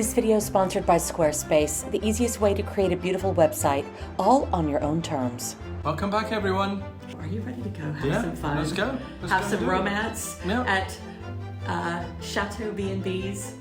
This video is sponsored by Squarespace, the easiest way to create a beautiful website, all on your own terms. Welcome back, everyone. Are you ready to go have some fun? Let's go. Have some romance Yep. at Chateau B&Bs.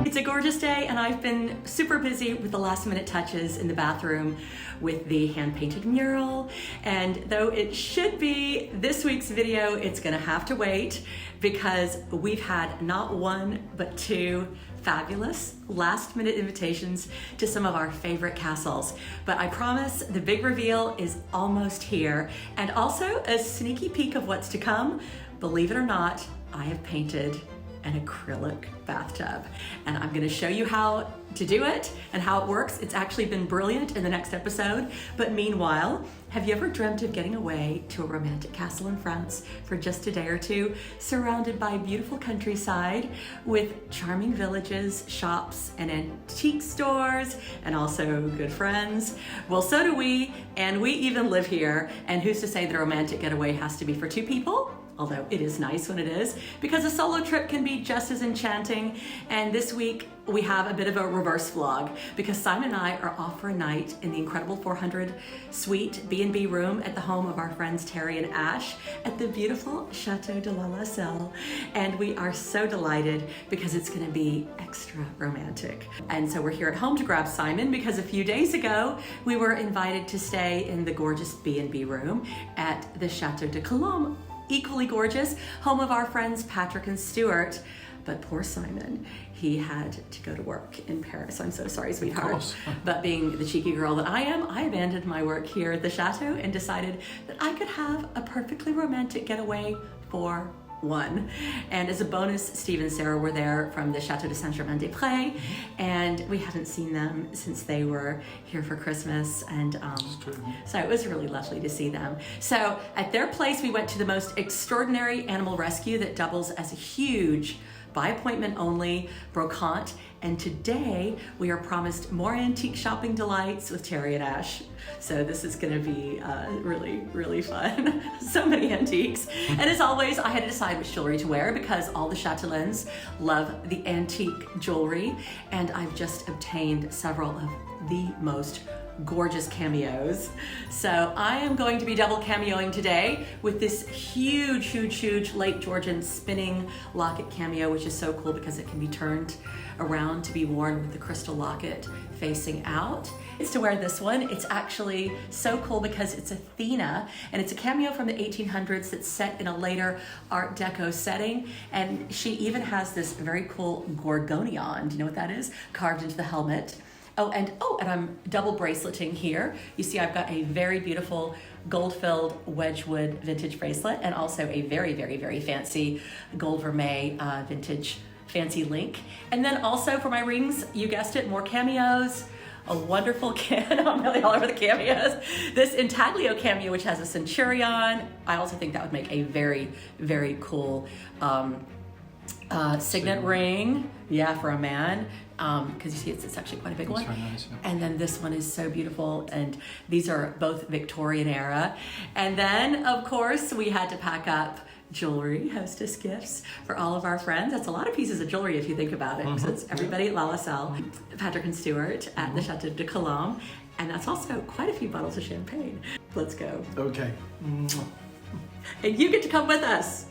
It's a gorgeous day, and I've been super busy with the last minute touches in the bathroom with the hand-painted mural. And though it should be this week's video, it's gonna have to wait because we've had not one, but two fabulous last-minute invitations to some of our favorite castles. But I promise the big reveal is almost here. And also a sneaky peek of what's to come. Believe it or not, I have painted an acrylic bathtub, and I'm gonna show you how to do it and how it works. It's actually been brilliant in the next episode. But meanwhile, have you ever dreamt of getting away to a romantic castle in France for just a day or two, surrounded by beautiful countryside with charming villages, shops, and antique stores, and also good friends? Well, so do we, and we even live here. And who's to say the romantic getaway has to be for two people? Although it is nice when it is, because a solo trip can be just as enchanting. And this week we have a bit of a reverse vlog because Simon and I are off for a night in the incredible 400 suite B&B room at the home of our friends Terry and Ash at the beautiful Chateau de Lalacelle. And we are so delighted because it's gonna be extra romantic. And so we're here at home to grab Simon because a few days ago we were invited to stay in the gorgeous B&B room at the Chateau de Colombe, equally gorgeous, home of our friends Patrick and Stuart. But poor Simon, he had to go to work in Paris. I'm so sorry, sweetheart. But being the cheeky girl that I am, I abandoned my work here at the Chateau and decided that I could have a perfectly romantic getaway for one. And as a bonus, Steve and Sarah were there from the Chateau de St and we hadn't seen them since they were here for Christmas, and so it was really lovely to see them. So at their place we went to the most extraordinary animal rescue that doubles as a huge by appointment only brocante, and today we are promised more antique shopping delights with Terry and Ash. So this is gonna be really, really fun. So many antiques. And as always, I had to decide which jewelry to wear because all the châtelaines love the antique jewelry, and I've just obtained several of the most gorgeous cameos. So I am going to be double cameoing today with this huge late Georgian spinning locket cameo, which is so cool because it can be turned around to be worn with the crystal locket facing out. It's to wear this one. It's actually so cool because it's Athena, and it's a cameo from the 1800s that's set in a later Art Deco setting. And she even has this very cool gorgonion, do you know what that is? Carved into the helmet. And I'm double braceleting here. You see I've got a very beautiful gold-filled Wedgwood vintage bracelet, and also a very fancy gold vermeil vintage fancy link. And then also for my rings, you guessed it, more cameos. A wonderful I'm really all over the cameos. This intaglio cameo, which has a centurion. I also think that would make a very cool signet ring, for a man. Because you see it's actually quite a big one. Very nice, yeah. And then this one is so beautiful, and these are both Victorian era. And then of course we had to pack up jewelry, hostess gifts for all of our friends. That's a lot of pieces of jewelry if you think about it, because it's everybody at Lalacelle, Patrick and Stuart at the Chateau de Colombe, and that's also quite a few bottles of champagne. Let's go. Okay. And you get to come with us.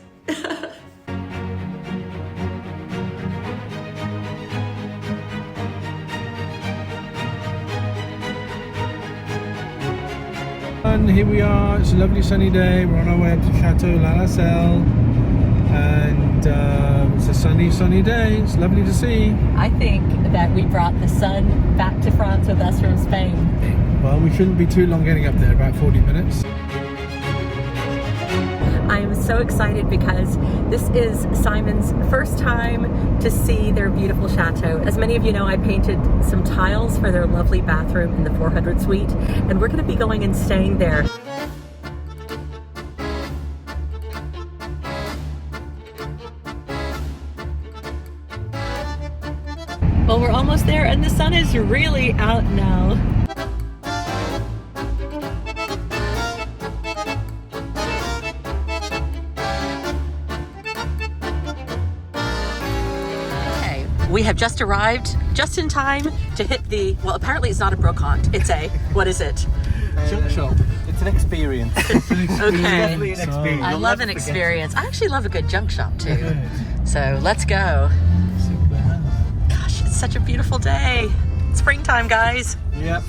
And here we are, it's a lovely sunny day. We're on our way up to Chateau de Lalacelle, and it's a sunny day. It's lovely to see. I think that we brought the sun back to France with us from Spain. Well, we shouldn't be too long getting up there, about 40 minutes. I am so excited because this is Simon's first time to see their beautiful chateau. As many of you know, I painted some tiles for their lovely bathroom in the 400 suite, and we're going to be going and staying there. Well, we're almost there, and the sun is really out now. We have just arrived just in time to hit the, well, apparently it's not a brocante. It's a, what is it? Junk shop. It's an experience. Okay. Definitely an experience. I love an experience. I actually love a good junk shop too. So let's go. Gosh, it's such a beautiful day. Springtime, guys. Yep.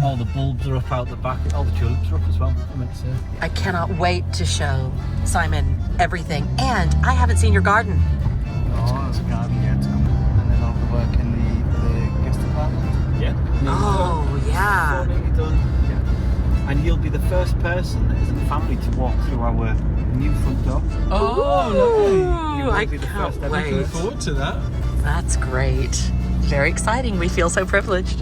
All the bulbs are up out the back. All the tulips are up as well. I cannot wait to show Simon everything. And I haven't seen your garden. Oh, there's a garden yet to come. And then all the work in the guest apartment. Yeah. Oh, yeah. Done. Yeah. And you'll be the first person that isn't family to walk through our new front door. Oh, You will I be the can't first ever. wait. Looking forward to that. That's great. Very exciting. We feel so privileged.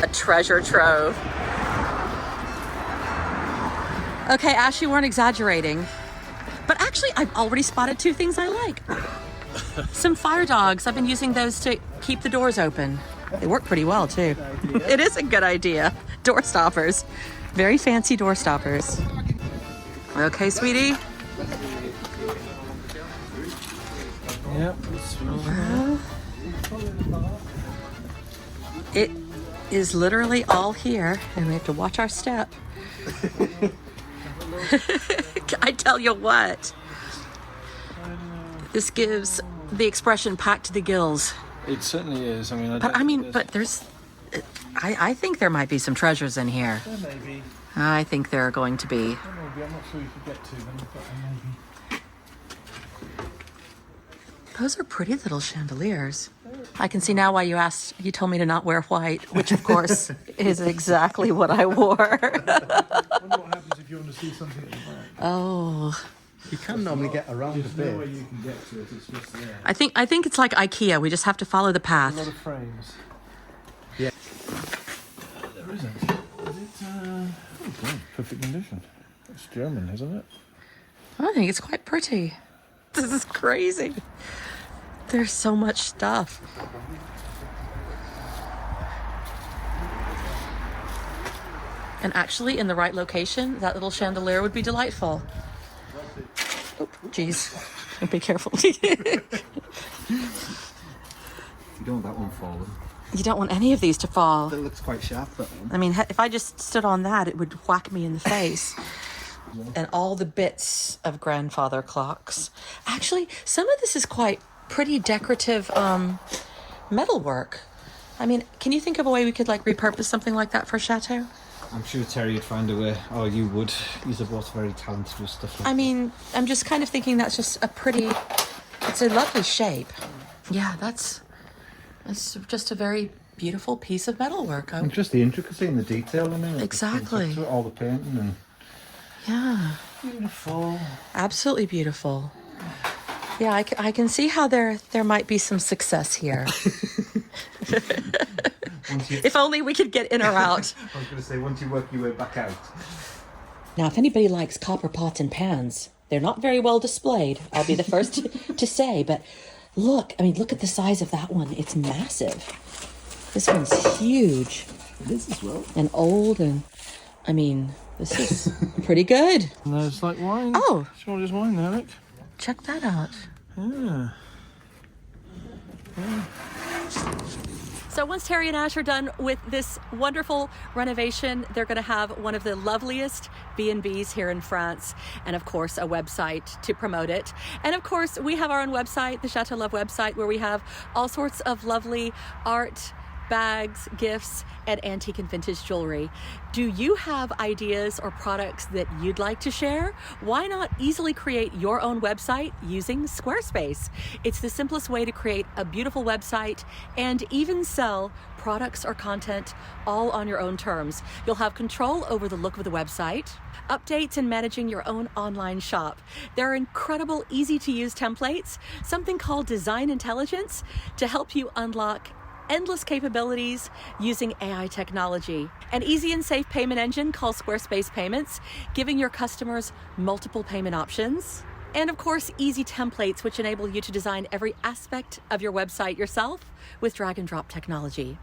A treasure trove. Okay, Ash, you weren't exaggerating. But actually, I've already spotted two things I like. Some fire dogs. I've been using those to keep the doors open. They work pretty well, too. It is a good idea. Door stoppers. Very fancy door stoppers. Okay, sweetie. Yep. Well, it is literally all here, and we have to watch our step. I tell you what, this gives the expression packed to the gills. It certainly is. But there's, I think there might be some treasures in here. There may be. I think there are going to be. Maybe. I'm not sure you could get to them, but maybe. Those are pretty little chandeliers. I can see now why you told me to not wear white, which of course is exactly what I wore. I wonder what happens if you want to see something at the back. Oh. You can normally get around a There's bit. no way you can get to it. It's just there. I think it's like IKEA. We just have to follow the A lot path. of frames. Yeah. There isn't. Is it? Oh, God, perfect condition. It's German, isn't it? I think it's quite pretty. This is crazy. There's so much stuff. And actually, in the right location, that little chandelier would be delightful. Oh, geez. Be careful. You don't want that one falling. You don't want any of these to fall. That looks quite sharp, that one. I mean, if I just stood on that, it would whack me in the face. And all the bits of grandfather clocks. Actually, some of this is quite pretty decorative metalwork. I mean, can you think of a way we could like repurpose something like that for a chateau? I'm sure Terry would find a way, or you would. You're both very talented with stuff like I mean, I'm just kind of thinking that's just it's a lovely shape. Yeah, that's just a very beautiful piece of metalwork. And just the intricacy and the detail in it. Exactly. All the painting and... Yeah. Beautiful. Absolutely beautiful. Yeah, I can see how there might be some success here. If only we could get in or out. I was going to say, once you work your way back out. Now, if anybody likes copper pots and pans, they're not very well displayed, I'll be the first to say, but look at the size of that one. It's massive. This one's huge. It is as well. And old, and I mean, this is pretty good. And there's like wine. Oh. Shorter's wine there, look. Check that out. Yeah. So once Terry and Ash are done with this wonderful renovation, they're going to have one of the loveliest B&Bs here in France, and of course a website to promote it. And of course we have our own website, the Chateau Love website, where we have all sorts of lovely art, bags, gifts, and antique and vintage jewelry. Do you have ideas or products that you'd like to share? Why not easily create your own website using Squarespace? It's the simplest way to create a beautiful website and even sell products or content all on your own terms. You'll have control over the look of the website, updates, and managing your own online shop. There are incredible, easy to use templates, something called Design Intelligence, to help you unlock endless capabilities using AI technology. An easy and safe payment engine called Squarespace Payments, giving your customers multiple payment options. And of course, easy templates, which enable you to design every aspect of your website yourself with drag and drop technology.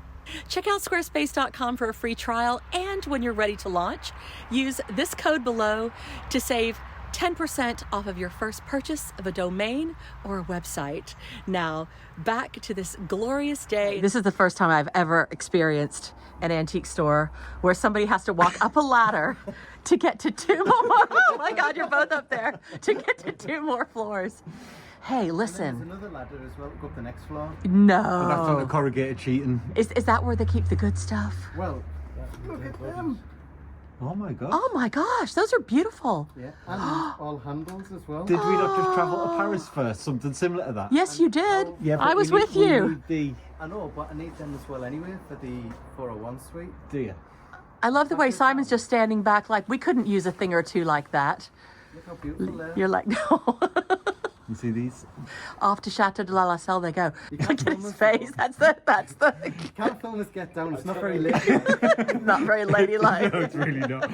Check out squarespace.com for a free trial, and when you're ready to launch, use this code below to save 10% off of your first purchase of a domain or a website. Now, back to this glorious day. This is the first time I've ever experienced an antique store where somebody has to walk up a ladder to get to 2 more. Oh my God, you're both up there. To get to 2 more floors. Hey, listen. There's another ladder as well to go up the next floor. No. And that's on the corrugated sheeting. Is that where they keep the good stuff? Well, look at them. Oh my God. Oh my gosh, those are beautiful. Yeah, and all handles as well. Did we not just travel to Paris first? Something similar to that? Yes, you did. Yeah, but I was we with need- we you. need the, I know, but I need them as well anyway for the 401 suite. do you? I love the way Simon's just standing back like we couldn't use a thing or two like that. Look how beautiful they are. You're like, no. You see these? Off to Chateau de Lalacelle they go. can't Look at film his us face. That's the You can't film us get down, it's not very late. not very ladylike. No, it's really not.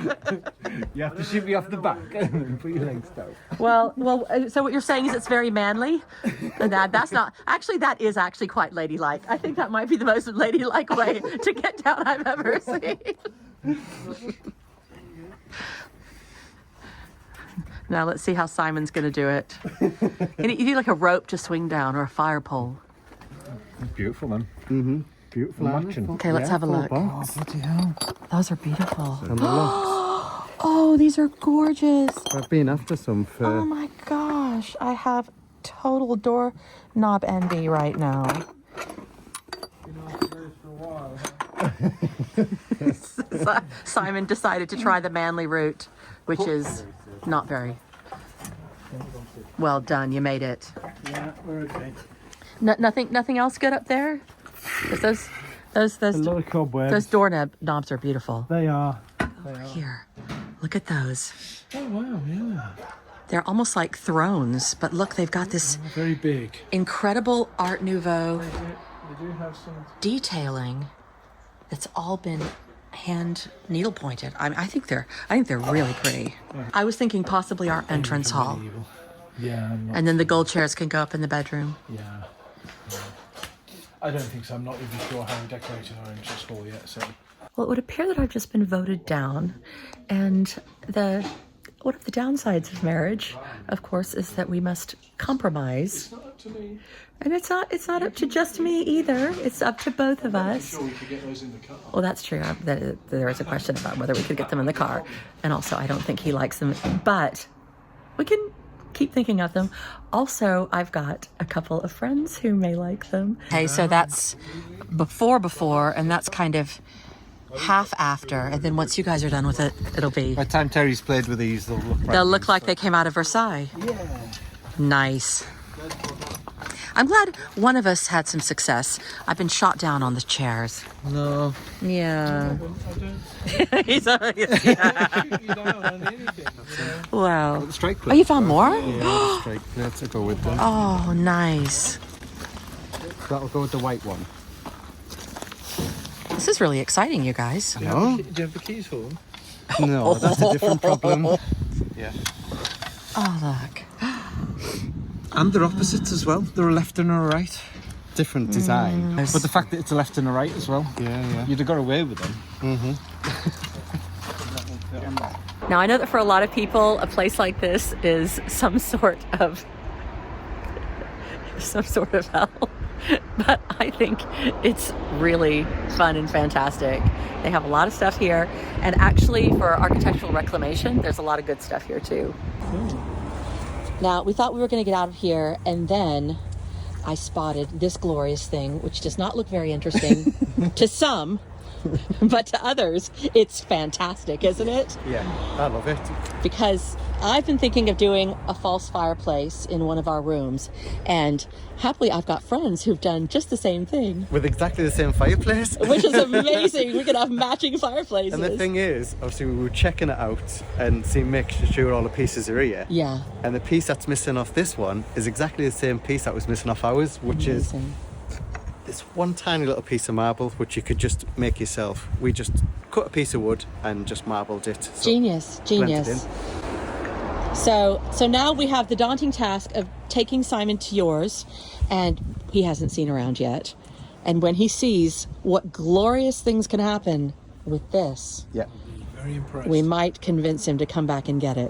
You have to shoot me off the back and then put your legs down. Well, so what you're saying is it's very manly? And that's not, actually that is actually quite ladylike. I think that might be the most ladylike way to get down I've ever seen. Now let's see how Simon's going to do it. You need like a rope to swing down or a fire pole. It's beautiful, man. Mm-hmm. Beautiful. Matching. Okay, let's have a look. Oh, bloody hell. Those are beautiful. And the locks. Oh, these are gorgeous. I've been after some for... Oh my gosh, I have total doorknob envy right now. Simon decided to try the manly route, which is not very well done. You made it. Yeah, we're okay. Nothing else good up there? 'Cause those A lot of cobwebs. doorknobs are beautiful. They are. Here, look at those. Oh wow, yeah. They're almost like thrones, but look, they've got this Very big. incredible Art Nouveau They do have some. detailing that's all been hand needle pointed. I think they're really pretty. I was thinking possibly our entrance hall, Medieval. Yeah, I'm not, and then the gold chairs can go up in the bedroom. yeah. I don't think so. I'm not even sure how we decorated our entrance hall yet. So Well, it would appear that I've just been voted down, and one of the downsides of marriage, of course, is that we must compromise. it's not up to me. And it's not up to just me either. It's up to both of us. Sure, we could get those in the car. Well, that's true. There is a question about whether we could get them in the car. And also, I don't think he likes them. But we can keep thinking of them. Also, I've got a couple of friends who may like them. Okay, so that's before, and that's kind of half after. And then once you guys are done with it, it'll be... By the time Terry's played with these, They'll look like they came out of Versailles. Yeah. Nice. I'm glad one of us had some success. I've been shot down on the chairs. No. Yeah. I don't He's yeah. shoot you down on anything. Wow. The strike Oh, plate. you found more? Yeah, the strike plate to go with them. Oh, nice. That'll go with the white one. This is really exciting, you guys. Do you have the keys for them? No, that's a different problem. Yeah. Oh, look. And they're opposites as well. They're a left and a right. Different design. But the fact that it's a left and a right as well. Yeah. You'd have got away with them. Now, I know that for a lot of people, a place like this is some sort of hell. But I think it's really fun and fantastic. They have a lot of stuff here. And actually, for architectural reclamation, there's a lot of good stuff here, too. Now, we thought we were going to get out of here, and then I spotted this glorious thing, which does not look very interesting to some, but to others, it's fantastic, isn't it? Yeah, I love it. Because I've been thinking of doing a false fireplace in one of our rooms, and happily I've got friends who've done just the same thing. With exactly the same fireplace. Which is amazing. We could have matching fireplaces. And the thing is, obviously we were checking it out and making sure all the pieces are here. Yeah. And the piece that's missing off this one is exactly the same piece that was missing off ours, which is this one tiny little piece of marble, which you could just make yourself. We just cut a piece of wood and just marbled it. So Genius. blended in. So now we have the daunting task of taking Simon to yours, and he hasn't seen around yet. And when he sees what glorious things can happen with this, Yeah. Very impressed. we might convince him to come back and get it.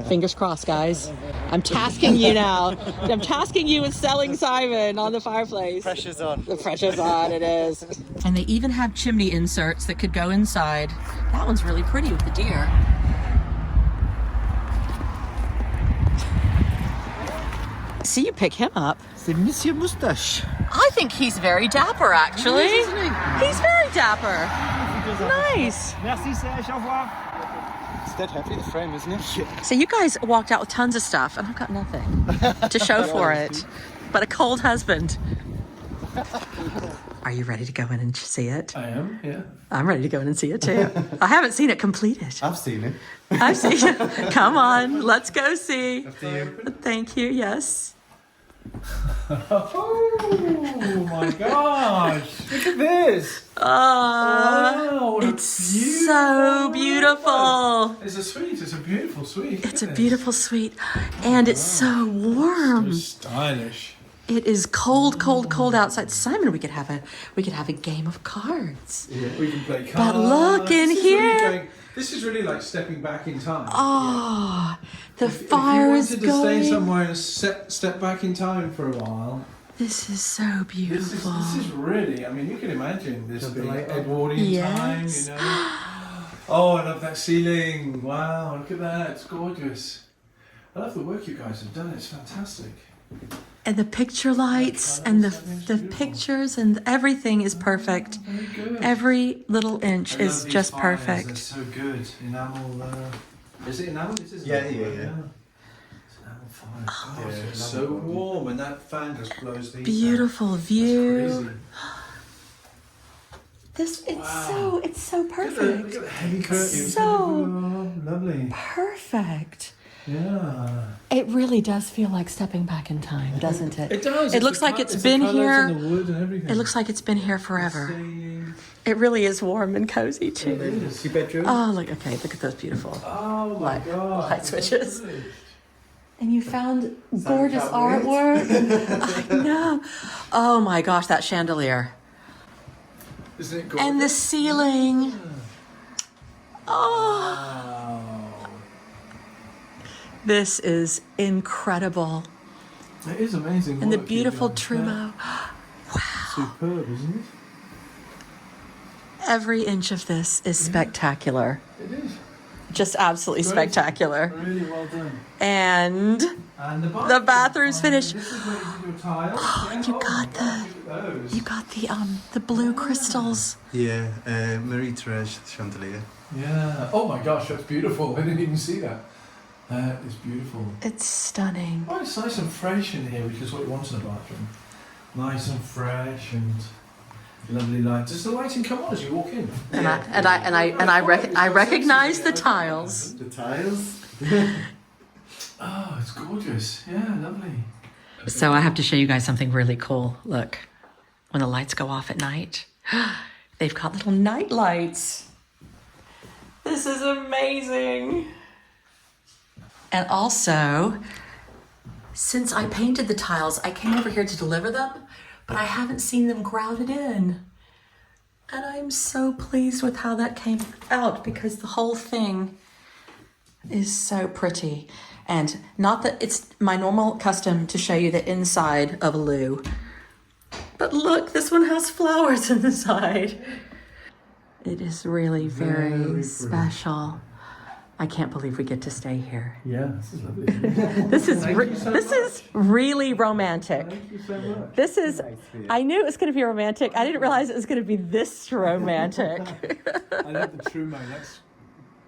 Fingers crossed, guys. I'm tasking you now. I'm tasking you with selling Simon on the fireplace. Pressure's on. The pressure's on, it is. And they even have chimney inserts that could go inside. That one's really pretty with the deer. See, you pick him up. C'est Monsieur Moustache. I think he's very dapper, actually. He is, isn't he? He's very dapper. Nice. Merci Serge, au revoir. It's dead heavy, the frame, isn't it? So you guys walked out with tons of stuff, and I've got nothing to show for it, but a cold husband. Are you ready to go in and see it? I am, yeah. I'm ready to go in and see it too. I haven't seen it completed. I've seen it. I've seen it. Come on, let's go see. After you. Thank you, yes. Oh my gosh! Look at this! Oh, what a it's so beautiful. It's a suite. It's a beautiful suite. It's a beautiful suite, and it's so warm. So stylish. It is cold, cold, cold outside. Simon, we could have a game of cards. Yeah, we can play cards. But look in This is here. Really this is really like stepping back in time. Oh, the fire is If you wanted to going. stay somewhere and step back in time for a while, This is so this beautiful. is really. I mean, you can imagine this Something being like that. Edwardian Yes. time. You know. Oh, I love that ceiling. Wow, look at that. It's gorgeous. I love the work you guys have done. It's fantastic. And the picture lights and the pictures and everything is perfect. Very good. Every little inch I love is these just fires. They're perfect. so good. Enamel. Is it enamel? This is Yeah, enamel, yeah, right? yeah. It's enamel fire. Oh, Yeah, it's enamel so fire. warm, and that fan just blows the heat out. Beautiful That's view. crazy. It's so Look at perfect. the heavy curtains. So Oh, lovely. Perfect. Yeah. It really does feel like stepping back in time, doesn't it? It does. It It's looks the like col- it's the been colours here. and the wood and everything. It looks like it's been here forever. Staying- It really is warm and cozy too. Two bedroom. Oh, look, okay, look at those beautiful. Oh my Light- god. light switches. Lovely. And you found gorgeous Sound artwork. I know. Oh my gosh, that chandelier. Isn't it gorgeous? And the ceiling. Oh, Wow. this is incredible. It is amazing. And the work you've beautiful done. trumeau. Superb, isn't it? Every inch of this is spectacular. It is. Just absolutely Great. spectacular. Really well done. And And the bathroom's finished. This is where you do your tiles. Oh, yeah? you Oh got my gosh, look at those. you got the blue crystals. Yeah, Marie Therese chandelier. Yeah. Oh my gosh, that's beautiful. I didn't even see that. That is beautiful. It's stunning. Oh, it's nice and fresh in here, which is what you want in a bathroom. Nice and fresh and lovely light. Does the lighting come on as you walk in? And I recognize the tiles. The tiles. Oh, it's gorgeous. Yeah, lovely. So I have to show you guys something really cool. Look, when the lights go off at night, they've got little night lights. This is amazing. And also, since I painted the tiles, I came over here to deliver them, but I haven't seen them grouted in. And I'm so pleased with how that came out because the whole thing is so pretty. And not that it's my normal custom to show you the inside of a loo, but look, this one has flowers inside. It is really very, Very pretty. special. I can't believe we get to stay here. Yeah, this is lovely. This is Thank you so this much. is really romantic. Thank you so much. This is. I knew it was going to be romantic. I didn't realize it was going to be this romantic. I love the true man. That's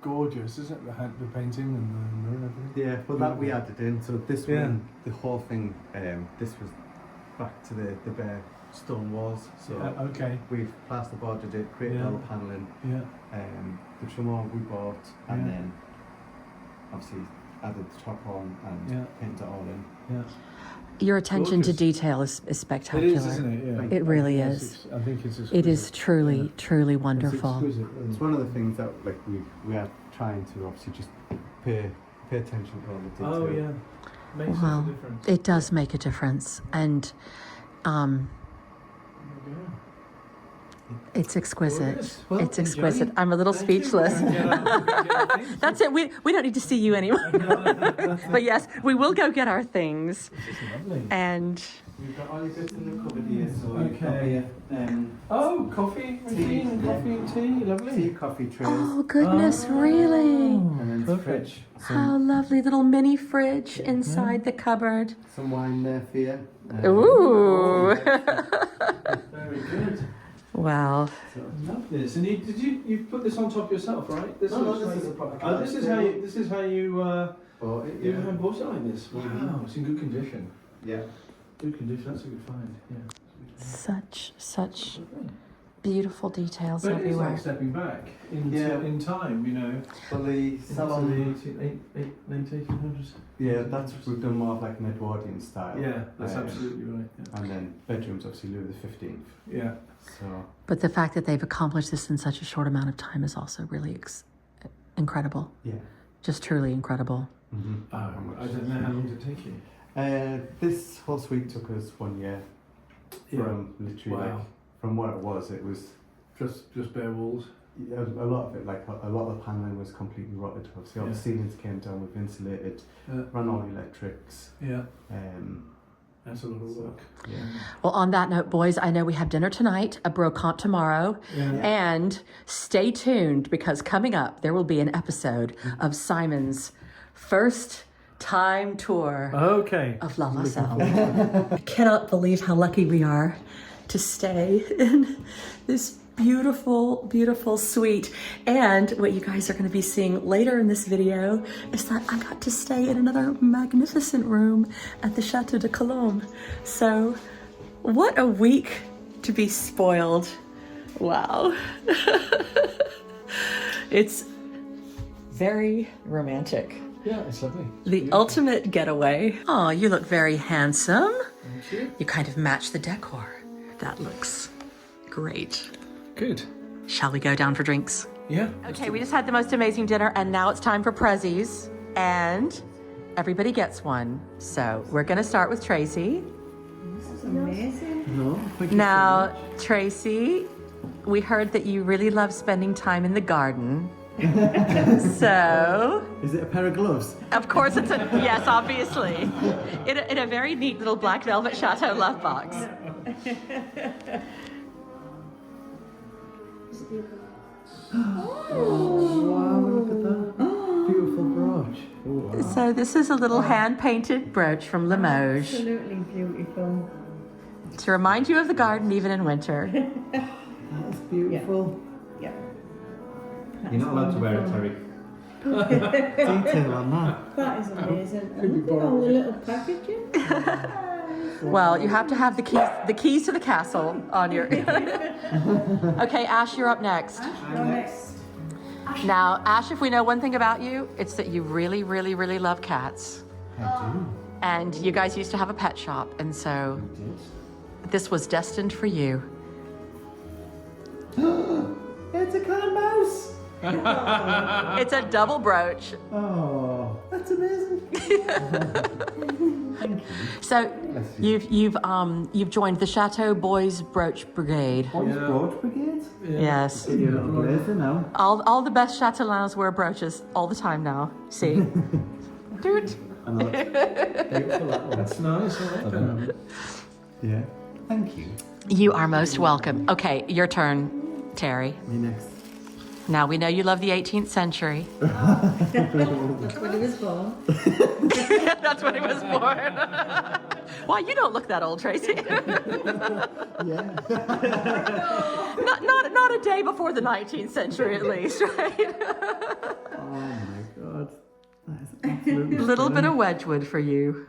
gorgeous, isn't it? The painting and the mirror and everything. Yeah, well that we added in. So this Yeah. one, the whole thing, this was back to the bare stone walls. So Okay. we've plasterboarded it, created Yeah. all the panelling. Yeah. The trimmer we bought, and Yeah. then obviously added the top on and Yeah. painted it all in. Yeah. Your attention to Gorgeous. detail is It spectacular. is, isn't it? Yeah. It really Yes, is. I think it's It is exquisite. truly, Yeah. truly It's wonderful. exquisite. It's one of the things that like we are trying to obviously just pay attention to all the detail. Oh yeah. Makes Well, such a difference. it does make a difference. And It's exquisite. Gorgeous. Well, It's enjoy. exquisite. I'm a little Thank you. speechless. That's it. We don't need to see you anymore. But yes, we will go get our things. This is lovely. And We've got all your bits in the cupboard here, so Okay. Oh, coffee machine, coffee and tea, lovely. tea, coffee trays, oh goodness, really? and then the Perfect. fridge. How lovely. Little mini fridge inside the cupboard. Some wine there for you. Ooh. Very good. Well, Love this. And you put this on top yourself, right? This No, looks this like- is a proper Oh, this is how you bought it, you yeah. had bought it like this. Wow, it's in good condition. Yeah. Good condition. That's a good find. Yeah. such beautiful details But it is everywhere. like stepping back Yeah. in time, you know. For the Into salon, the late 1800s. yeah, we've done more of like an Edwardian style. Yeah, that's absolutely right. Yeah. And then bedrooms, obviously Louis the 15th. Yeah. So But the fact that they've accomplished this in such a short amount of time is also really incredible. yeah. Just truly incredible. Mm-hmm. Oh, I don't know how long did it take you. This whole suite took us 1 year. From literally Wow. like from what it was Just bare walls. a lot of it, like a lot of the paneling was completely rotted. Obviously, all the Yeah. ceilings came down. We've insulated, ran all the electrics. Yeah. That's a lot of work. Yeah. Well, on that note, boys, I know we have dinner tonight, a brocante tomorrow, and stay tuned because coming up there will be an episode of Simon's first time tour Okay. of Lalacelle. I cannot believe how lucky we are to stay in this beautiful, beautiful suite. And what you guys are going to be seeing later in this video is that I got to stay in another magnificent room at the Chateau de Colombe. So what a week to be spoiled. Wow. It's very romantic. Yeah, it's lovely. The ultimate getaway. Oh, you look very handsome. Thank you. You kind of match the decor. That looks great. Good. Shall we go down for drinks? Yeah. Okay, we just had the most amazing dinner and now it's time for prezzies and everybody gets one. So we're gonna start with Tracy. No. Now, Tracy, we heard that you really love spending time in the garden. So, Is it a pair of gloves? of course it's a, yes, obviously. In a very neat little black velvet Chateau love box. Wow, look at that. Beautiful brooch. Oh, wow. So this is a little hand-painted brooch from Limoges Absolutely beautiful. to remind you of the garden even in winter. That's beautiful. Yeah. You're not allowed to wear it, Terry. Detail on that. That is amazing. And look at all the little packaging. Well, you have to have the keys to the castle on your... Okay, Ash, you're up next. Next. Now, Ash, if we know one thing about you, it's that you really, really, really love cats. I do. And you guys used to have a pet shop, and so I did. this was destined for you. It's a cat and mouse. It's a double brooch. Oh, that's amazing. So you've joined the Chateau Boys Brooch Brigade. Boys Brooch Brigade? Yes. You're a little blazer now. All the best châtelaines wear brooches all the time now. See? Dude. Beautiful, that one. That's nice. I like that. Yeah. Thank you. You are most welcome. Okay, your turn, Terry. Me next. Now we know you love the 18th century. That's when he was born. That's when he was born. Why, you don't look that old, Tracy. Yeah. not a day before the 19th century, at least, right? Oh my god. That is absolutely Little bit of Wedgwood for you.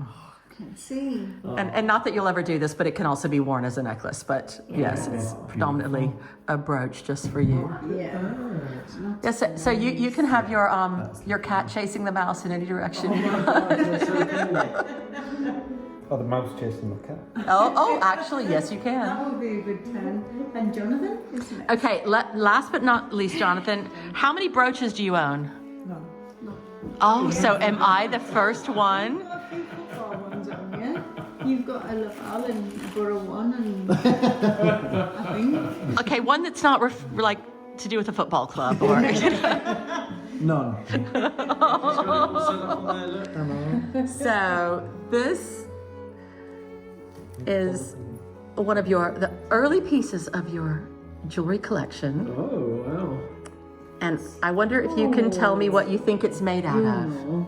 Can't see. And not that you'll ever do this, but it can also be worn as a necklace. But yes, it's predominantly a brooch just for you. Yeah. Yes, so you can have your cat chasing the mouse in any direction you want. Oh, the mouse chasing the cat. Oh, actually, yes, you can. That would be a good 10. And Jonathan, isn't it? Okay, last but not least, Jonathan, how many brooches do you own? No. Oh, so am I the first one? I think 4 ones on, yeah? You've got a Laval and Borough 1 and I think. Okay, one that's not like to do with a football club or. None. So this is one of the early pieces of your jewelry collection. Oh, wow. And I wonder if you can tell me what you think it's made out of.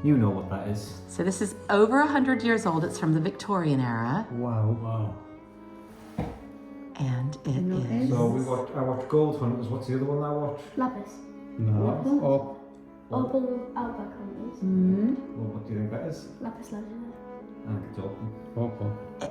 You know what that is. So this is over 100 years old. It's from the Victorian era. Wow. Wow. And it is. So I watched Gold Hunters. What's the other one I watched? Lapis. No. Opal Outback Hunters. Well, what do you think that is? Lapis Lazuli. I think it's Opal.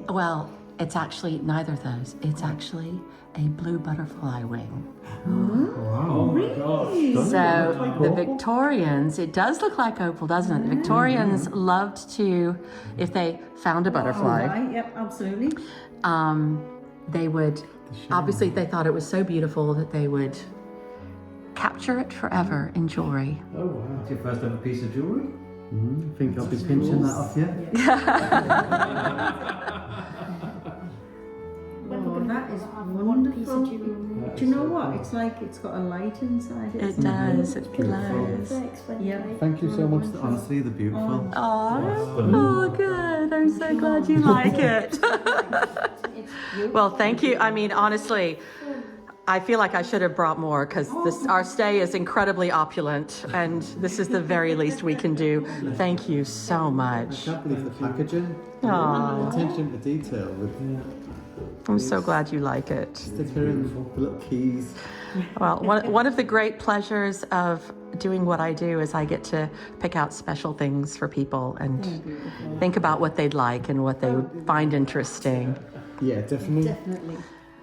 Well, it's actually neither of those. It's actually a blue butterfly wing. Wow. Oh my gosh. So the Victorians, it does look like opal, doesn't it? The Victorians loved to, if they found a butterfly, Right, yep, absolutely. they would, obviously they thought it was so beautiful that they would capture it forever in jewelry. Oh, wow. It's your first ever piece of jewellery? I think I'll be pinching that off you. Oh, that is One piece of wonderful. jewelry. Do you know what? It's like it's got a light inside it. It does, it glows. Very expensive. Yeah. Thank you so much. Honestly, they're beautiful. Oh, good. I'm so glad you like it. Well, thank you. I mean, honestly, I feel like I should have brought more because our stay is incredibly opulent and this is the very least we can do. Thank you so I much. can't believe the packaging. Aw. Attention to detail with I'm so glad you like it. sticker and the little keys. Well, one of the great pleasures of doing what I do is I get to pick out special things for people and think about what they'd like and what they would find interesting. Yeah, definitely. Definitely.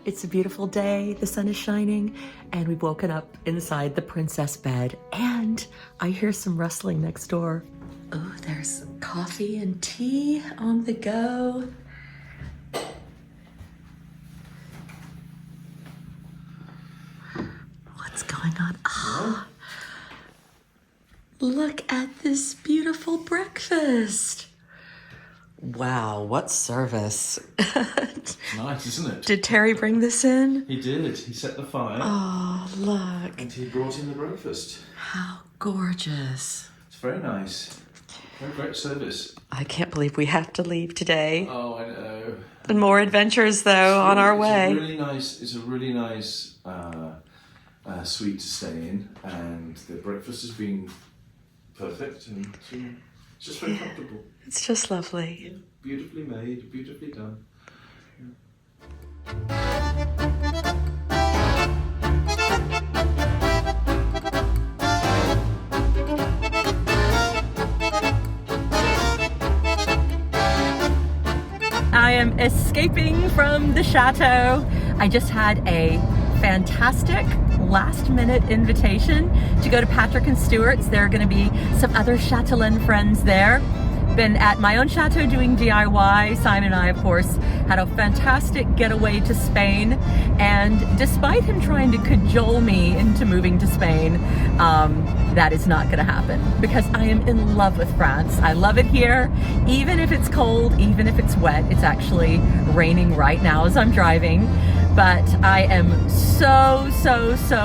It's a beautiful day, the sun is shining, and we've woken up inside the princess bed, and I hear some rustling next door. Oh, there's coffee and tea on the go. What's going on? Ah, look at this beautiful breakfast. Wow, what service. Nice, isn't it? Did Terry bring this in? He did. He set the fire Oh, look. and he brought in the breakfast. How gorgeous. It's very nice. Very great service. I can't believe we have to leave today. Oh, I know. And more adventures, though, on our way. It's a really nice suite to stay in, and the breakfast has been perfect, and it's just very comfortable. It's just lovely. Yeah, beautifully made, beautifully done. I am escaping from the chateau. I just had a fantastic last-minute invitation to go to Patrick and Stewart's. There are going to be some other châtelaine friends there. Been at my own chateau doing DIY. Simon and I, of course, had a fantastic getaway to Spain, and despite him trying to cajole me into moving to Spain, that is not going to happen because I am in love with France. I love it here, even if it's cold, even if it's wet. It's actually raining right now as I'm driving, but I am so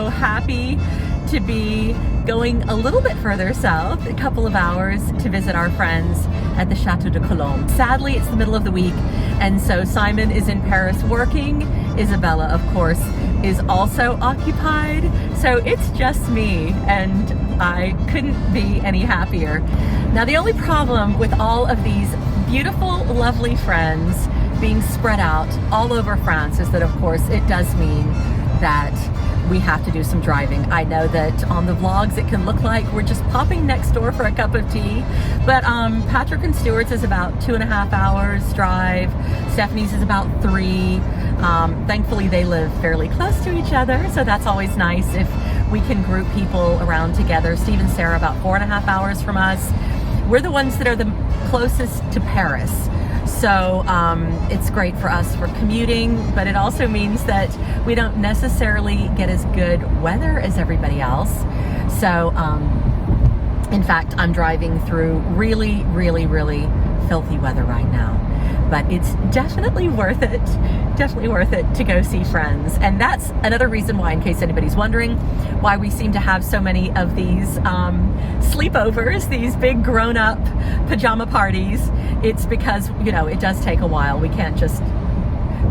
happy to be going a little bit further south, a couple of hours, to visit our friends at the Chateau de Colombe. Sadly, it's the middle of the week, and so Simon is in Paris working. Isabella, of course, is also occupied. So it's just me, and I couldn't be any happier. Now, the only problem with all of these beautiful, lovely friends being spread out all over France is that, of course, it does mean that we have to do some driving. I know that on the vlogs it can look like we're just popping next door for a cup of tea, but Patrick and Stewart's is about 2.5 hours drive. Stephanie's is about 3. Thankfully they live fairly close to each other, so that's always nice if we can group people around together. Steve and Sarah about 4.5 hours from us. We're the ones that are the closest to Paris. So it's great for us for commuting, but it also means that we don't necessarily get as good weather as everybody else. So In fact, I'm driving through really, really, really filthy weather right now. But it's definitely worth it to go see friends. And that's another reason why, in case anybody's wondering, why we seem to have so many of these sleepovers, these big grown-up pajama parties. It's because, you know, it does take a while. We can't just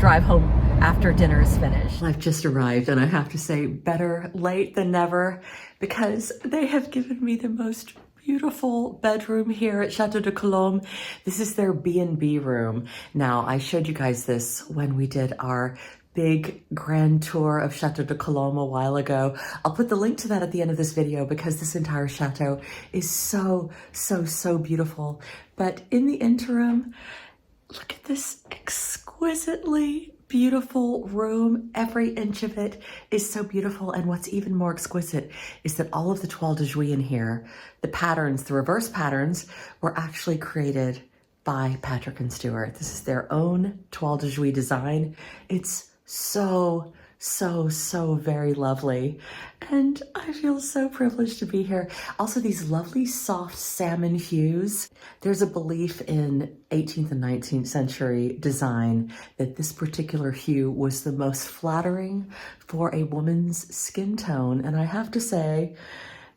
drive home after dinner is finished. I've just arrived, and I have to say, better late than never, because they have given me the most beautiful bedroom here at Chateau de Colombe. This is their B&B room. Now, I showed you guys this when we did our big grand tour of Chateau de Colombe a while ago. I'll put the link to that at the end of this video because this entire chateau is so, so, so beautiful. But in the interim, look at this exquisitely beautiful room. Every inch of it is so beautiful. And what's even more exquisite is that all of the toile de jouy in here, the patterns, the reverse patterns, were actually created by Patrick and Stuart. This is their own toile de jouy design. It's so, so, so very lovely. And I feel so privileged to be here. Also, these lovely soft salmon hues. There's a belief in 18th and 19th century design that this particular hue was the most flattering for a woman's skin tone. And I have to say,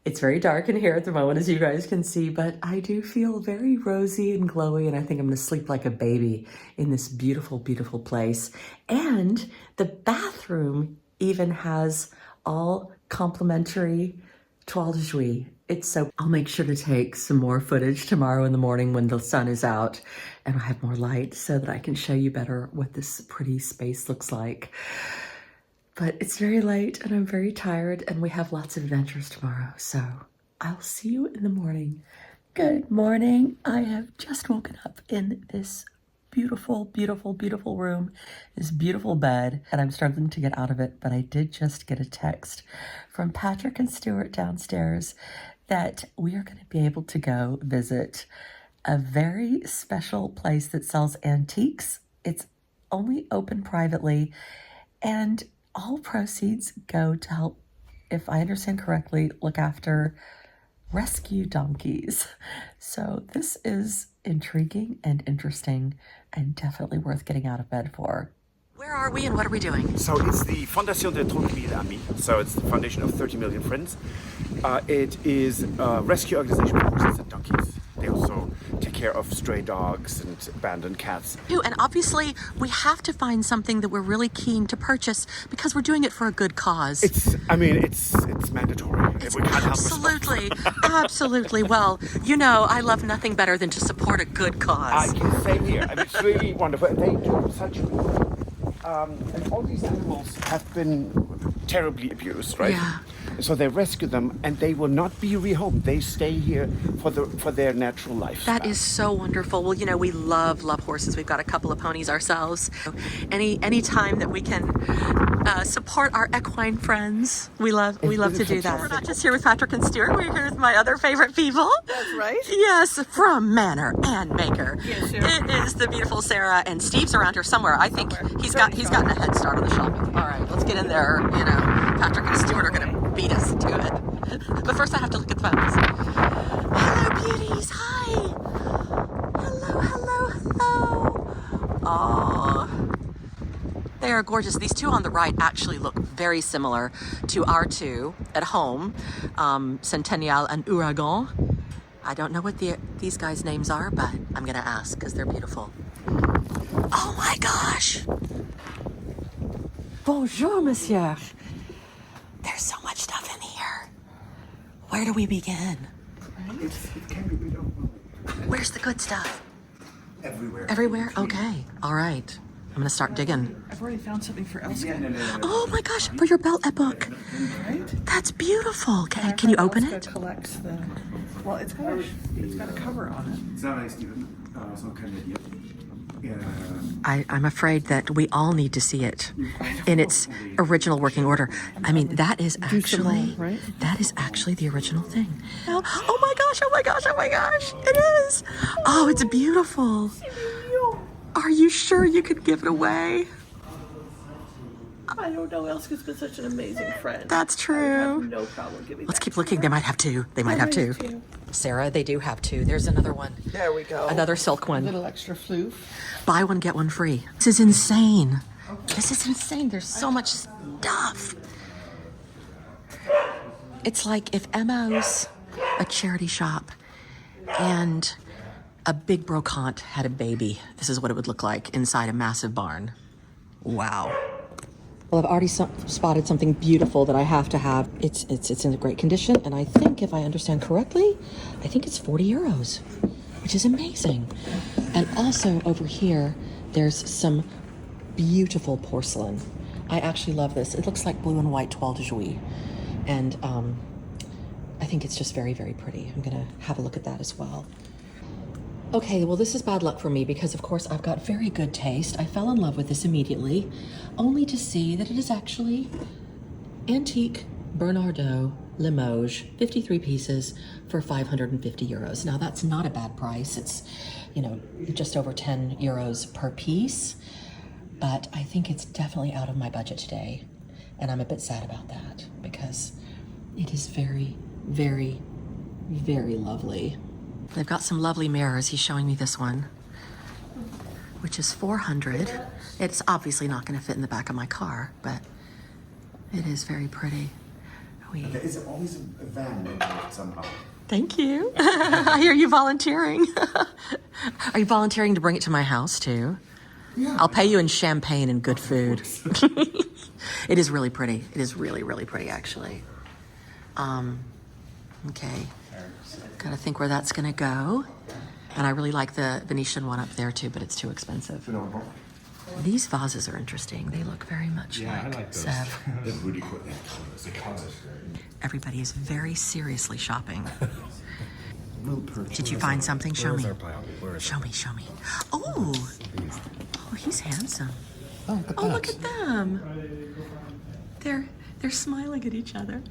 it's very dark in here at the moment, as you guys can see, but I do feel very rosy and glowy, and I think I'm gonna sleep like a baby in this beautiful, beautiful place. And the bathroom even has all complimentary toile de jouy. It's so, I'll make sure to take some more footage tomorrow in the morning when the sun is out and I have more light so that I can show you better what this pretty space looks like. But it's very late and I'm very tired and we have lots of adventures tomorrow. So I'll see you in the morning. Good morning. I have just woken up in this beautiful, beautiful, beautiful room, this beautiful bed, and I'm struggling to get out of it, but I did just get a text from Patrick and Stuart downstairs that we are going to be able to go visit a very special place that sells antiques. It's only open privately, and all proceeds go to help, if I understand correctly, look after rescue donkeys. So this is intriguing and interesting and definitely worth getting out of bed for. Where are we and what are we doing? So it's the Fondation de 30 000 Amis. So it's the foundation of 30 million friends. It is a rescue organization for horses and donkeys. They also take care of stray dogs and abandoned cats. And obviously we have to find something that we're really keen to purchase because we're doing it for a good cause. It's mandatory. We can't help Absolutely, absolutely. Well, you know, I love nothing better than to support a good cause. I can say here, and it's really wonderful. They do such and all these animals have been terribly abused, right? Yeah. So they rescue them, and they will not be rehomed. They stay here for their natural life. That is so wonderful. Well, you know, we love horses. We've got a couple of ponies ourselves. Any time that we can support our equine friends, we love to do that. We're not just here with Patrick and Stuart. We're here with my other favorite people. That's right. Yes, from Manor and Maker. Yes, it is the beautiful Sarah, and Steve's around here somewhere. I think he's gotten a head start on the shopping. All right, let's get in there. You know, Patrick and Stuart are going to beat us to it. But first I have to look at the phones. Hello, beauties. Hi. Hello, hello, hello. Oh, they are gorgeous. These two on the right actually look very similar to our two at home, Centennial and Ouragan. I don't know what these guys' names are, but I'm going to ask because they're beautiful. Oh my gosh. Bonjour, monsieur. There's so much stuff in here. Where do we begin? It can be, we don't know. Where's the good stuff? Everywhere. Everywhere? Okay. All right. I'm going to start digging. I've already found something for Elsa. Oh my gosh, for your belt book. Right? That's beautiful. Can you open it? Collects the. Well, it's got a cover on Sarah ist so kandidiert. I'm afraid that we all need to see it in its original working order. I mean, that is actually the original thing. Oh my gosh, oh my gosh, oh my gosh. It is. Oh, it's beautiful. Are you sure you could give it away? I don't know. Elska's been such an amazing friend. That's I true. have no problem giving Let's that keep to looking. her. They might have two. They might have two. Two. Sarah, they do have two. There's another one. There we go. Another silk A one. little extra floof. Buy one, get one free. This is insane. This is insane. There's so much stuff. It's like if Emo's a charity shop and a big brocante had a baby. This is what it would look like inside a massive barn. Wow. Well, I've already spotted something beautiful that I have to have. It's in great condition, and I think, if I understand correctly, I think it's 40 euros, which is amazing. And also over here, there's some beautiful porcelain. I actually love this. It looks like blue and white toile de jouy, and I think it's just very, very pretty. I'm gonna have a look at that as well. Okay, well, this is bad luck for me because, of course, I've got very good taste. I fell in love with this immediately, only to see that it is actually antique Bernardeau Limoges, 53 pieces for 550 euros. Now, that's not a bad price. It's, you know, just over 10 euros per piece, but I think it's definitely out of my budget today, and I'm a bit sad about that because it is very, very, very lovely. They've got some lovely mirrors. He's showing me this one, which is 400. It's obviously not going to fit in the back of my car, but it is very pretty. There is always a van involved somehow. Thank you. I hear you volunteering. Are you volunteering to bring it to my house too? Yeah. I'll pay you in champagne and good food. It is really pretty. It is really, really pretty, actually. Okay. Gotta think where that's gonna go. And I really like the Venetian one up there too, but it's too expensive. These vases are interesting. They look very much like Sev. They're really good. The colors. Everybody is very seriously shopping. Did you find something? Show me. Show me, show me. Oh, he's handsome. Oh, look at them. They're smiling at each other.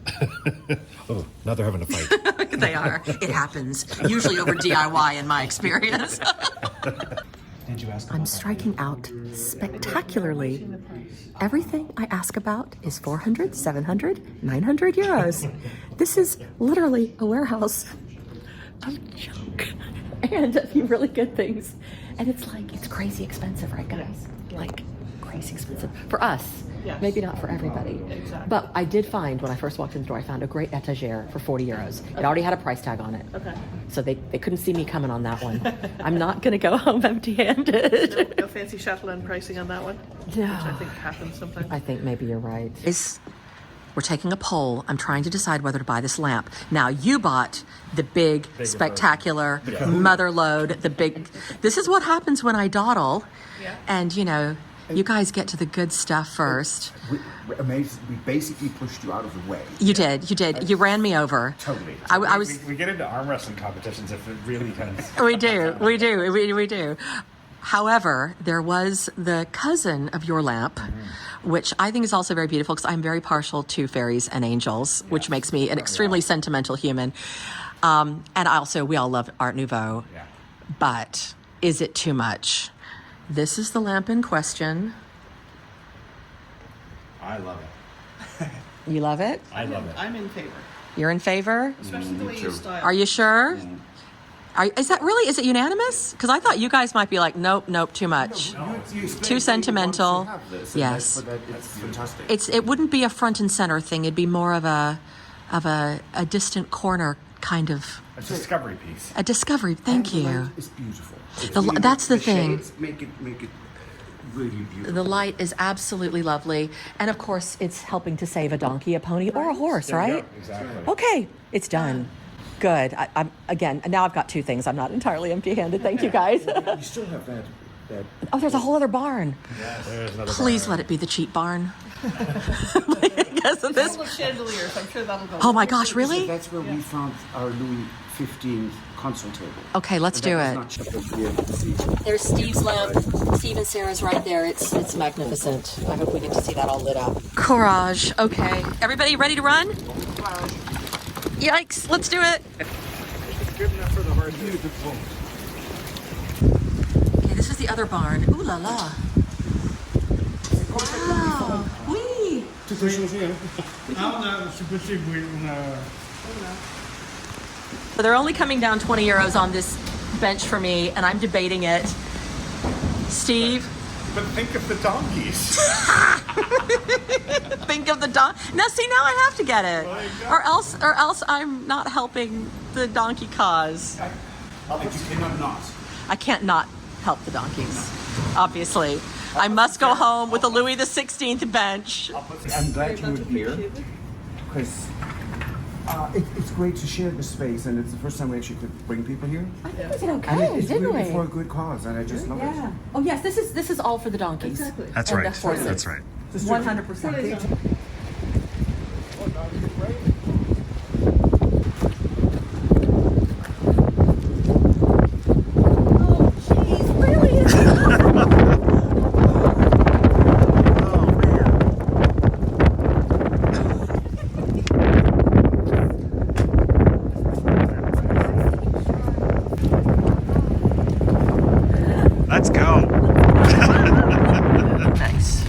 Oh, now they're having a fight. They are. It happens. Usually over DIY in my experience. Did you ask? I'm striking out spectacularly. Everything I ask about is 400, 700, 900 euros. This is literally a warehouse of junk and a few really good things. And it's crazy expensive, right, guys? Like, crazy expensive. For us. Yes. Maybe not for everybody. Exactly. But I did find, when I first walked in the door, I found a great etagere for 40 euros. It already had a price tag on it. Okay. So they couldn't see me coming on that one. I'm not going to go home empty-handed. No fancy châtelaine pricing on that one? No. Which I think happens sometimes. I think maybe you're right. We're taking a poll. I'm trying to decide whether to buy this lamp. Now, you bought the big, spectacular mother load, the big... This is what happens when I dawdle. Yeah. And, you know, you guys get to the good stuff first. We basically pushed you out of the way. You did. You ran me over. Totally. I was... We get into arm wrestling competitions if it really comes. We do. However, there was the cousin of your lamp, which I think is also very beautiful because I'm very partial to fairies and angels, which makes me an extremely sentimental human. And we all love Art Nouveau. Yeah. But is it too much? This is the lamp in question. I love it. You love it? I love it. I'm in favor. You're in favor? Especially the way you style. Are you sure? Is it unanimous? Because I thought you guys might be like, nope, too much. Too sentimental. Yes. It's fantastic. It wouldn't be a front and center thing. It'd be more of a distant corner kind of. A discovery piece. A discovery. Thank you. It's beautiful. That's the thing. Shades make it really beautiful. The light is absolutely lovely, and of course, it's helping to save a donkey, a pony, or a horse, There you right? go. Exactly. Okay, it's done. Good. I'm again. Now I've got two things. I'm not entirely empty-handed. Thank you, guys. You still have that. Oh, there's a whole other barn. Yeah, there's another Please barn. let it be the cheap barn. Because of this. Full of chandeliers. I'm sure that'll go. Oh my gosh, really? That's where we found our Louis XV console table. Okay, let's do it. There's Steve's lamp. Steve and Sarah's right there. It's magnificent. I hope we get to see that all lit up. Courage. Okay. Everybody ready to run? Yikes. Let's do it. Good enough for the hard Okay, this is the other barn. Ooh la la. Wow. Whee. So they're only coming down 20 euros on this bench for me, and I'm debating it. Steve? But think of the donkeys. Think of the now see, now I have to get it. Or else I'm not helping the donkey cause. You cannot not. I can't not help the donkeys, obviously. I must go home with a Louis XVI bench. I'm glad you were here because it's great to share the space, and it's the first time we actually could bring people here. I think we did okay, And it's didn't really we? for a good cause, and I just love it. Oh yes, this is all for the donkeys. Exactly. That's And right. the horses. That's right. 100%. Oh jeez, really? Let's go. Nice.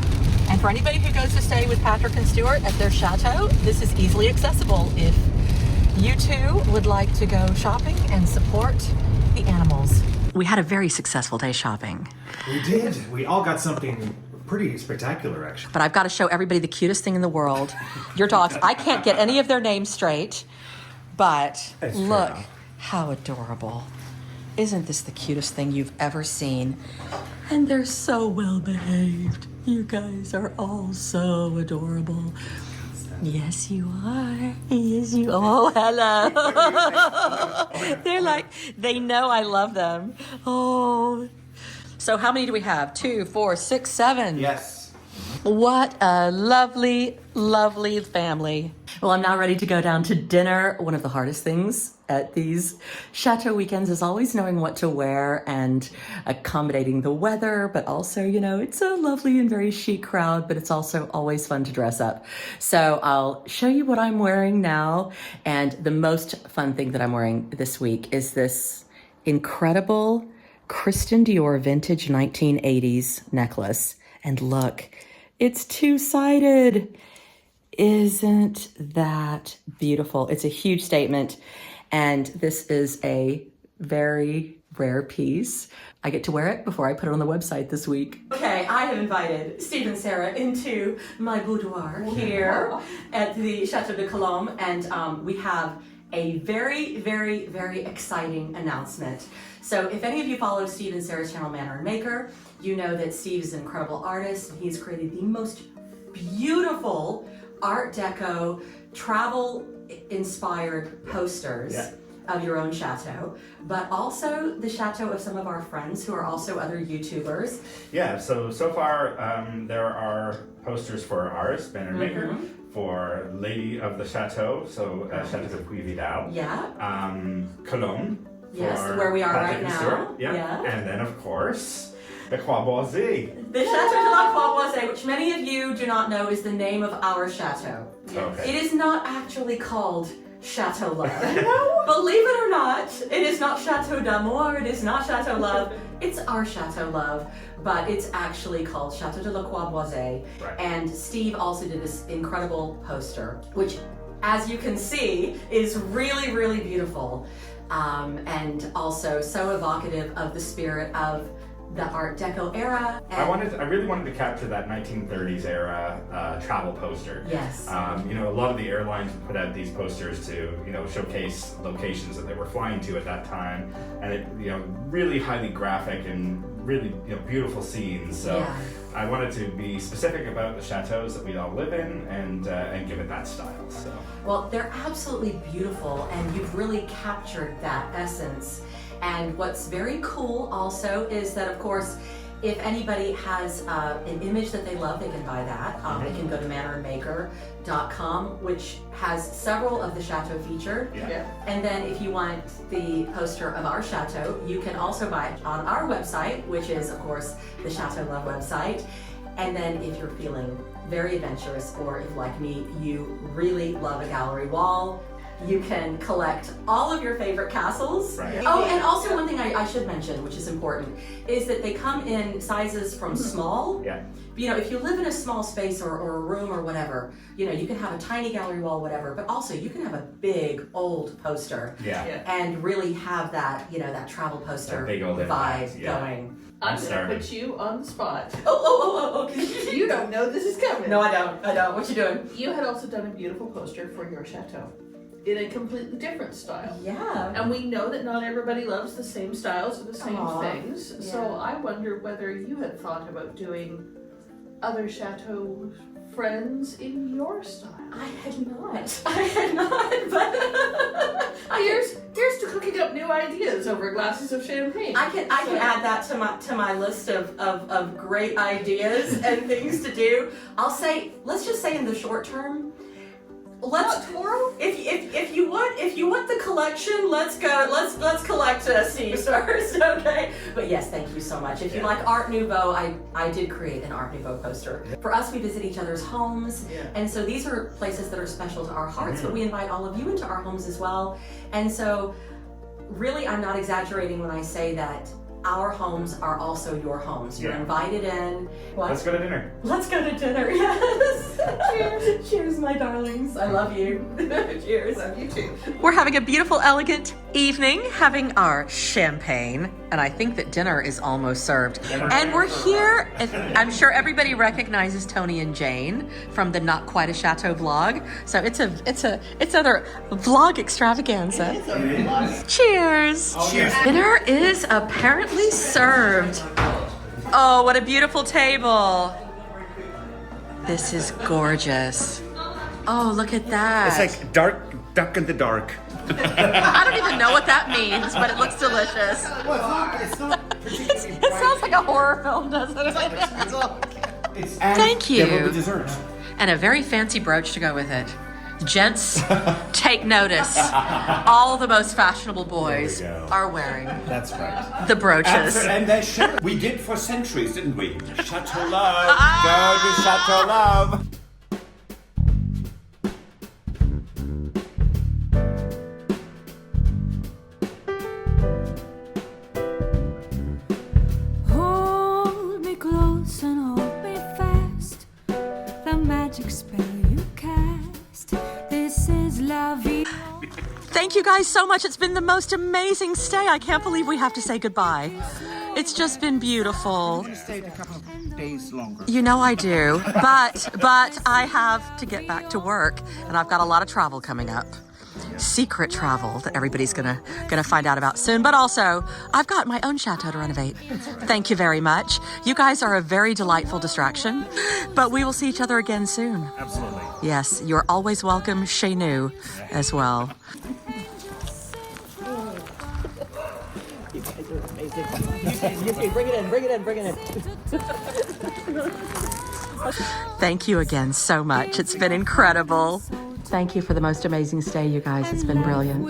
And for anybody who goes to stay with Patrick and Stuart at their chateau, this is easily accessible if you too would like to go shopping and support the animals. We had a very successful day shopping. We did. We all got something pretty spectacular, actually. But I've got to show everybody the cutest thing in the world. Your dogs. I can't get any of their names straight, but look how adorable. Isn't this the cutest thing you've ever seen? And they're so well behaved. You guys are all so adorable. Yes, you are. Yes, you are. Oh, hello. They're like, they know I love them. Oh. So how many do we have? 2, 4, 6, 7. Yes. What a lovely, lovely family. Well, I'm now ready to go down to dinner. One of the hardest things at these chateau weekends is always knowing what to wear and accommodating the weather, but also, you know, it's a lovely and very chic crowd, but it's also always fun to dress up. So I'll show you what I'm wearing now. And the most fun thing that I'm wearing this week is this incredible Christian Dior vintage 1980s necklace. And look, it's two-sided. Isn't that beautiful? It's a huge statement. And this is a very rare piece. I get to wear it before I put it on the website this week. Okay, I have invited Steve and Sarah into my boudoir here at the Chateau de Colombe. And we have a very, very, very exciting announcement. So if any of you follow Steve and Sarah's channel, Manor and Maker, you know that Steve is an incredible artist, and he's created the most beautiful Art Deco travel-inspired posters of your own chateau, but also the chateau of some of our friends who are also other YouTubers. Yeah, so far there are posters for ours, Banner Maker, for Lady of the Chateau, so Chateau de Puy Vidal. Yeah. Colombe. Yes, for where we are Patrick right and Stuart. now. Yeah. And then of course, the Croix Boisée. The Chateau de la Croix Boisée, which many of you do not know, is the name of our chateau. Okay. It is not actually called Chateau Love. Believe it or not, it is not Chateau d'Amour, it is not Chateau Love, it's our Chateau Love, but it's actually called Chateau de la Croix Boisée. Right. And Steve also did this incredible poster, which, as you can see, is really, really beautiful. And also so evocative of the spirit of the Art Deco era. And I really wanted to capture that 1930s era travel poster. Yes. You know, a lot of the airlines would put out these posters to, you know, showcase locations that they were flying to at that time, and it, you know, really highly graphic and really, you know, beautiful scenes. So Yeah. I wanted to be specific about the chateaus that we all live in and give it that style. So. Well, they're absolutely beautiful, and you've really captured that essence. And what's very cool also is that, of course, if anybody has an image that they love, they can buy that. They can go to manorandmaker.com, which has several of the chateau featured. Yeah. And then if you want the poster of our chateau, you can also buy it on our website, which is, of course, the Chateau Love website. And then if you're feeling very adventurous, or if, like me, you really love a gallery wall, You can collect all of your favorite castles. Right. Oh, and also one thing I should mention, which is important, is that they come in sizes from small. Yeah. You know, if you live in a small space or a room or whatever, you know, you can have a tiny gallery wall, whatever, but also you can have a big old poster. Yeah. And really have that, you know, that travel poster That big old vibe impact, yeah. going. I'm starving. gonna put you on the spot. Oh. You don't know this is coming. No, I don't. What you doing? You had also done a beautiful poster for your chateau in a completely different style. Yeah. And we know that not everybody loves the same styles or the same Aw, things. yeah. So I wonder whether you had thought about doing other chateau friends in your style. I had not, but Here's to cooking up new ideas over glasses of champagne. I can add that to my list of great ideas and things to do. Let's just say in the short term, tomorrow. If you want the collection, let's collect Caesars, okay? But yes, thank you so much. If you like Art Nouveau, I did create an Art Nouveau poster. For us, we visit each other's homes, and so these are places that are special to our hearts, but we invite all of you into our homes as well. And so, really, I'm not exaggerating when I say that our homes are also your homes. You're invited in. What? Let's go to dinner. Let's go to dinner, yes. Cheers. Cheers, my darlings. I love you. Cheers. Love you too. We're having a beautiful, elegant evening, having our champagne, and I think that dinner is almost served. And we're here, and I'm sure everybody recognizes Tony and Jane from the Not Quite a Chateau vlog. So it's another vlog extravaganza. Cheers. Cheers. Dinner is apparently served. Oh, what a beautiful table. This is gorgeous. Oh, look at that. It's like duck in the dark. I don't even know what that means, but it looks delicious. It's not particularly It sounds like a horror film, doesn't it? Thank There will be you. dessert. And a very fancy brooch to go with it. Gents, take notice. All the most fashionable boys are wearing That's right. the brooches. And we did for centuries, didn't we? Chateau Love. Go to Chateau Love. Hold me close and hold me fast. The magic spell you cast. This is la vie. Thank you guys so much. It's been the most amazing stay. I can't believe we have to say goodbye. It's just been beautiful. Stayed a couple of days longer. You know I do, but I have to get back to work, and I've got a lot of travel coming up. Secret travel that everybody's gonna find out about soon. But also, I've got my own chateau to renovate. Thank you very much. You guys are a very delightful distraction, but we will see each other again soon. Absolutely. Yes, you're always welcome chez nous as well. You guys are amazing. Bring it in. Thank you again so much. It's been incredible. Thank you for the most amazing stay, you guys. It's been brilliant.